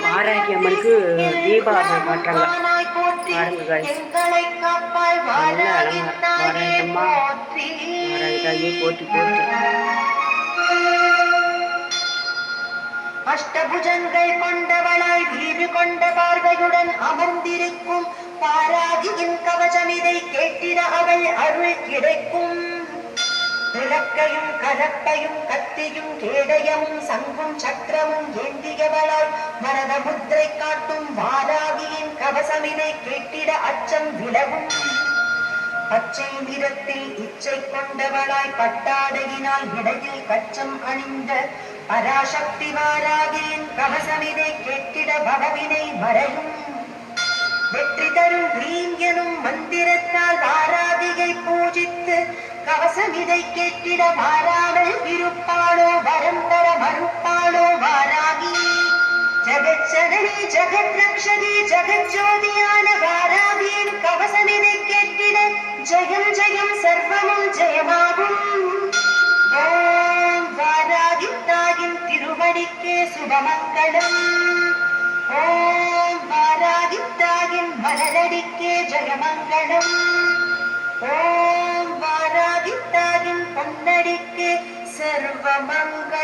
வாராகி அம்மனுக்கு தீபாவளி காட்டுறாங்க பாருங்க guys. நல்ல அலங்காரம். வாராகி அம்மா, வாராகி தாயே போற்றி போற்றி. அஷ்டபுஜங்கள் கொண்டவளாய் வீறு கொண்ட பார்வையுடன் அமர்ந்திருக்கும் பாராகியின் கவசம் இதை கேட்டிட அவள் அருள் கிடைக்கும். விளக்கையும் கலப்பையும் கத்தியும் கேடயமும் சங்கும் சக்கரமும் ஏந்தியவளாய் மரத முத்திரை காட்டும் வாராகியின் கவசமினை கேட்டிட அச்சம் விலகும். பச்சை நிறத்தில் இச்சை கொண்டவளாய் பட்டாடையினால் இடையில் கச்சம் அணிந்த பராசக்தி வாராகியின் கவசமினை கேட்டிட பவவினை மறையும். வெற்றி தரும் கிரீம் எனும் மந்திரத்தால் வாராகியை பூஜித்து கவசம் இதை கேட்டிட மாறாமல் இருப்பாளோ வரம் தர மறுப்பாளோ வாராகி. ஜகச்சரணி ஜகத் ரக்ஷகி ஜகஜோதியான வாராகியின் கவசம் இதை கேட்டிட ஜெயம் ஜெயம் சர்வமும் ஜெயமாகும். ஓம் வாராகி தாயின் திருவடிக்கே சுபமங்களம். ஓம் வாராகி தாயின் மலரடிக்கே ஜெயமங்களம். ஓம் வாராகி தாயின் பொன்னடிக்கே சர்வமங்களம்.